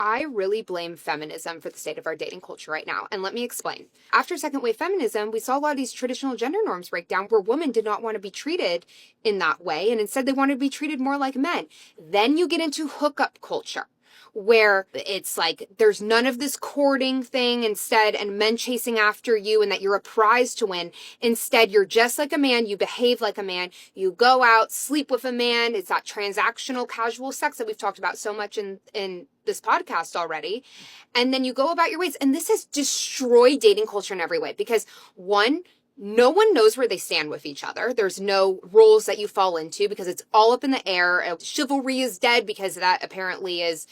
I really blame feminism for the state of our dating culture right now. And let me explain. After second wave feminism, we saw a lot of these traditional gender norms break down where women did not want to be treated in that way. And instead, they wanted to be treated more like men. Then you get into hookup culture, where it's like there's none of this courting thing instead and men chasing after you and that you're a prize to win. Instead, you're just like a man, you behave like a man, you go out, sleep with a man. It's that transactional casual sex that we've talked about so much in this podcast already. And then you go about your ways. And this has destroyed dating culture in every way because one, no one knows where they stand with each other. There's no roles that you fall into because it's all up in the air. Chivalry is dead because that apparently is,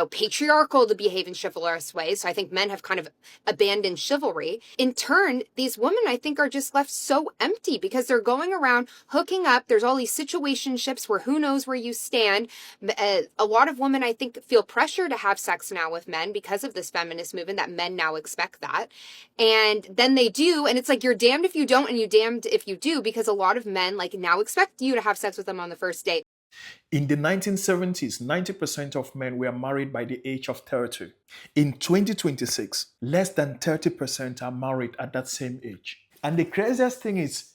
patriarchal to behave in chivalrous ways. So I think men have kind of abandoned chivalry. In turn, these women, I think, are just left so empty because they're going around hooking up. There's all these situationships where who knows where you stand. A lot of women, I think, feel pressure to have sex now with men because of this feminist movement that men now expect that. And then they do. And it's like, you're damned if you don't and you damned if you do, because a lot of men now expect you to have sex with them on the first date. In the 1970s, 90% of men were married by the age of 30. In 2026, less than 30% are married at that same age. And the craziest thing is,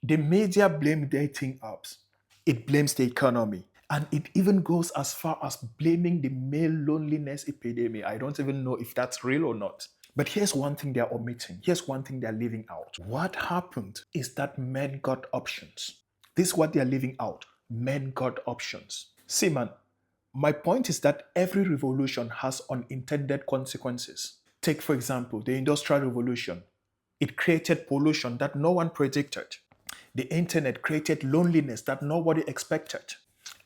the media blame dating apps. It blames the economy. And it even goes as far as blaming the male loneliness epidemic. I don't even know if that's real or not. But here's one thing they're omitting. Here's one thing they're leaving out. What happened is that men got options. This is what they're leaving out. Men got options. See, man, my point is that every revolution has unintended consequences. Take, for example, the Industrial Revolution. It created pollution that no one predicted. The internet created loneliness that nobody expected.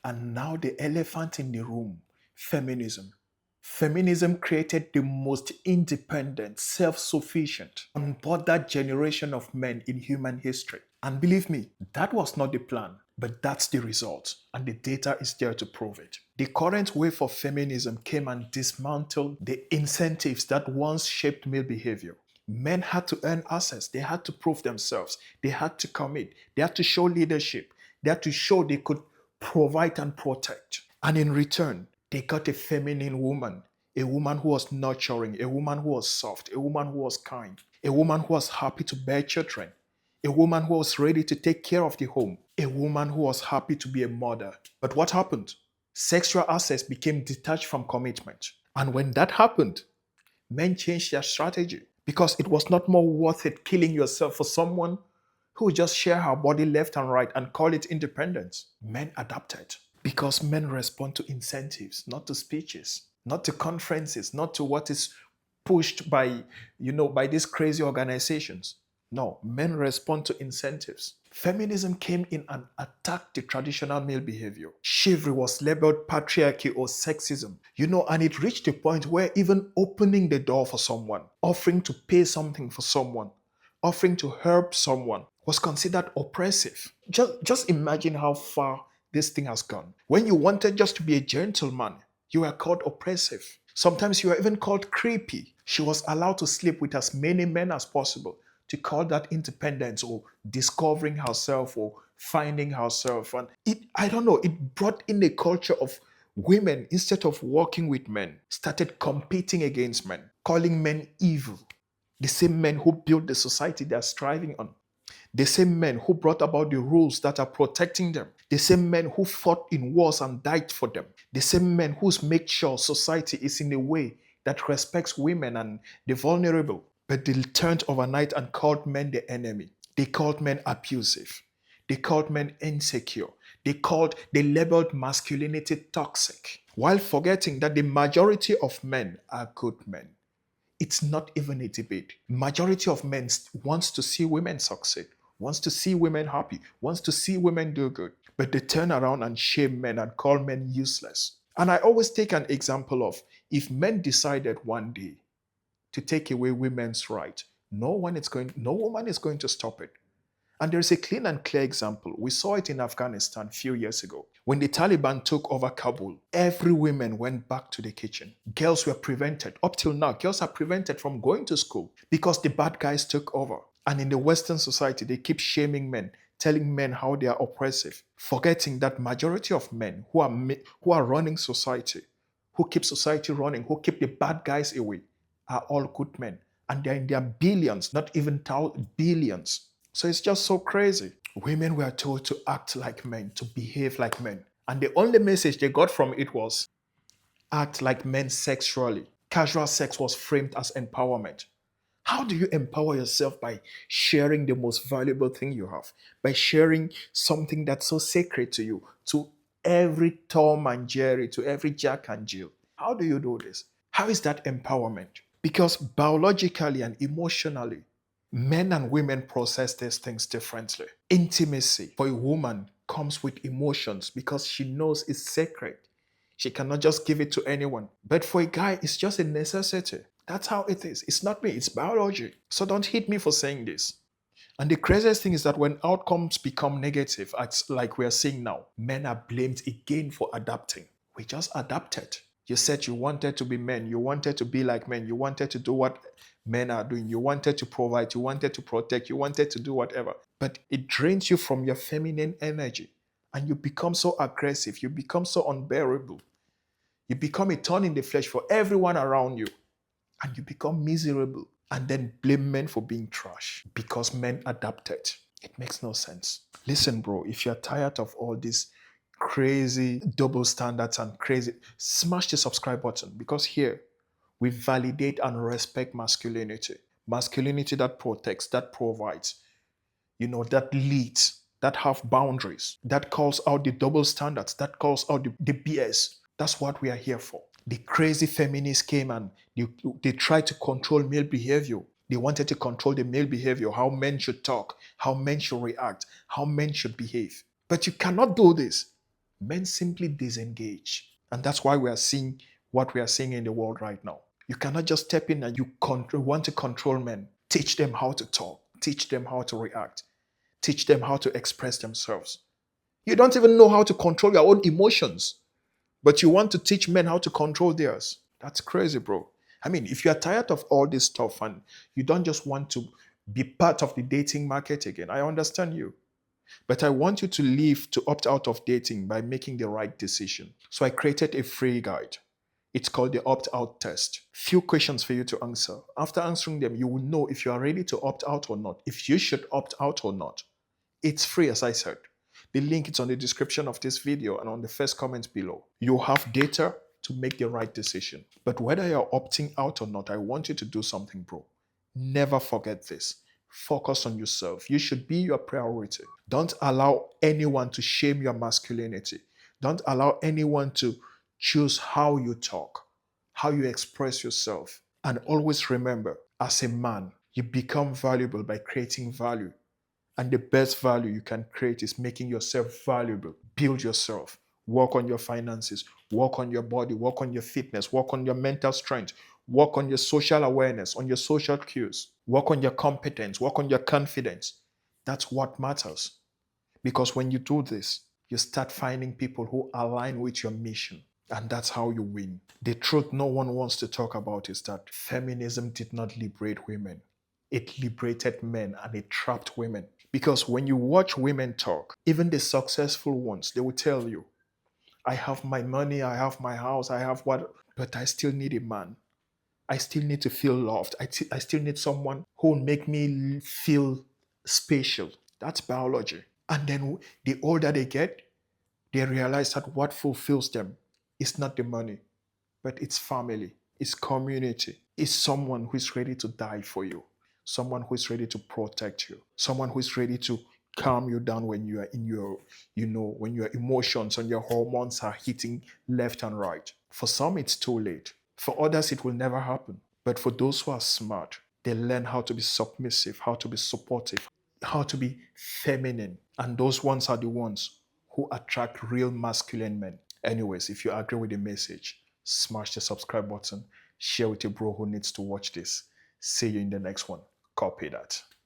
And now the elephant in the room, feminism. Feminism created the most independent, self-sufficient, unbothered generation of men in human history. And believe me, that was not the plan, but that's the result. And the data is there to prove it. The current wave of feminism came and dismantled the incentives that once shaped male behavior. Men had to earn access. They had to prove themselves. They had to commit. They had to show leadership. They had to show they could provide and protect. And in return, they got a feminine woman, a woman who was nurturing, a woman who was soft, a woman who was kind, a woman who was happy to bear children, a woman who was ready to take care of the home, a woman who was happy to be a mother. But what happened? Sexual access became detached from commitment. And when that happened, men changed their strategy because it was not more worth it killing yourself for someone who would just share her body left and right and call it independence. Men adapted because men respond to incentives, not to speeches, not to conferences, not to what is pushed by these crazy organizations. No, men respond to incentives. Feminism came in and attacked the traditional male behavior. Chivalry was labeled patriarchy or sexism, and it reached a point where even opening the door for someone, offering to pay something for someone, offering to help someone was considered oppressive. Just imagine how far this thing has gone. When you wanted just to be a gentleman, you were called oppressive. Sometimes you were even called creepy. She was allowed to sleep with as many men as possible to call that independence or discovering herself or finding herself. And it brought in a culture of women, instead of working with men, started competing against men, calling men evil. The same men who built the society they are striving on. The same men who brought about the rules that are protecting them. The same men who fought in wars and died for them. The same men who make sure society is in a way that respects women and the vulnerable. But they turned overnight and called men the enemy. They called men abusive. They called men insecure. They labeled masculinity toxic, while forgetting that the majority of men are good men. It's not even a debate. Majority of men wants to see women succeed, wants to see women happy, wants to see women do good. But they turn around and shame men and call men useless. And I always take an example of, if men decided one day to take away women's right, no woman is going to stop it. And there's a clean and clear example. We saw it in Afghanistan a few years ago. When the Taliban took over Kabul, every woman went back to the kitchen. Girls were prevented. Up till now, girls are prevented from going to school because the bad guys took over. And in the Western society, they keep shaming men, telling men how they are oppressive, forgetting that majority of men who are running society, who keep society running, who keep the bad guys away, are all good men. And they're in their billions, not even thousands, billions. So it's just so crazy. Women were told to act like men, to behave like men. And the only message they got from it was act like men sexually. Casual sex was framed as empowerment. How do you empower yourself? By sharing the most valuable thing you have, by sharing something that's so sacred to you, to every Tom and Jerry, to every Jack and Jill. How do you do this? How is that empowerment? Because biologically and emotionally, men and women process these things differently. Intimacy for a woman comes with emotions because she knows it's sacred. She cannot just give it to anyone. But for a guy, it's just a necessity. That's how it is. It's not me, it's biology. So don't hit me for saying this. And the craziest thing is that when outcomes become negative, like we are seeing now, men are blamed again for adapting. We just adapted. You said you wanted to be men, you wanted to be like men, you wanted to do what men are doing, you wanted to provide, you wanted to protect, you wanted to do whatever. But it drains you from your feminine energy and you become so aggressive, you become so unbearable. You become a thorn in the flesh for everyone around you and you become miserable and then blame men for being trash because men adapted. It makes no sense. Listen, bro, if you're tired of all these crazy double standards and crazy, smash the subscribe button because here we validate and respect masculinity. Masculinity that protects, that provides, that leads, that have boundaries, that calls out the double standards, that calls out the BS. That's what we are here for. The crazy feminists came and they tried to control male behavior. They wanted to control the male behavior, how men should talk, how men should react, how men should behave. But you cannot do this. Men simply disengage. And that's why we are seeing what we are seeing in the world right now. You cannot just step in and you want to control men. Teach them how to talk. Teach them how to react. Teach them how to express themselves. You don't even know how to control your own emotions, but you want to teach men how to control theirs. That's crazy, bro. I mean, if you are tired of all this stuff and you don't just want to be part of the dating market again, I understand you. But I want you to leave to opt out of dating by making the right decision. So I created a free guide. It's called the opt-out test. Few questions for you to answer. After answering them, you will know if you are ready to opt out or not, if you should opt out or not. It's free, as I said. The link is on the description of this video and on the first comment below. You have data to make the right decision. But whether you're opting out or not, I want you to do something, bro. Never forget this. Focus on yourself. You should be your priority. Don't allow anyone to shame your masculinity. Don't allow anyone to choose how you talk, how you express yourself. And always remember, as a man, you become valuable by creating value. And the best value you can create is making yourself valuable. Build yourself. Work on your finances. Work on your body. Work on your fitness. Work on your mental strength. Work on your social awareness, on your social cues. Work on your competence. Work on your confidence. That's what matters. Because when you do this, you start finding people who align with your mission. And that's how you win. The truth no one wants to talk about is that feminism did not liberate women. It liberated men and it trapped women. Because when you watch women talk, even the successful ones, they will tell you, I have my money, I have my house, I have what, but I still need a man. I still need to feel loved. I still need someone who will make me feel special. That's biology. And then the older they get, they realize that what fulfills them is not the money, but it's family, it's community, it's someone who is ready to die for you, someone who is ready to protect you, someone who is ready to calm you down when you are in your, when your emotions and your hormones are hitting left and right. For some, it's too late. For others, it will never happen. But for those who are smart, they learn how to be submissive, how to be supportive, how to be feminine. And those ones are the ones who attract real masculine men. Anyways, if you agree with the message, smash the subscribe button, share with your bro who needs to watch this. See you in the next one. Copy that.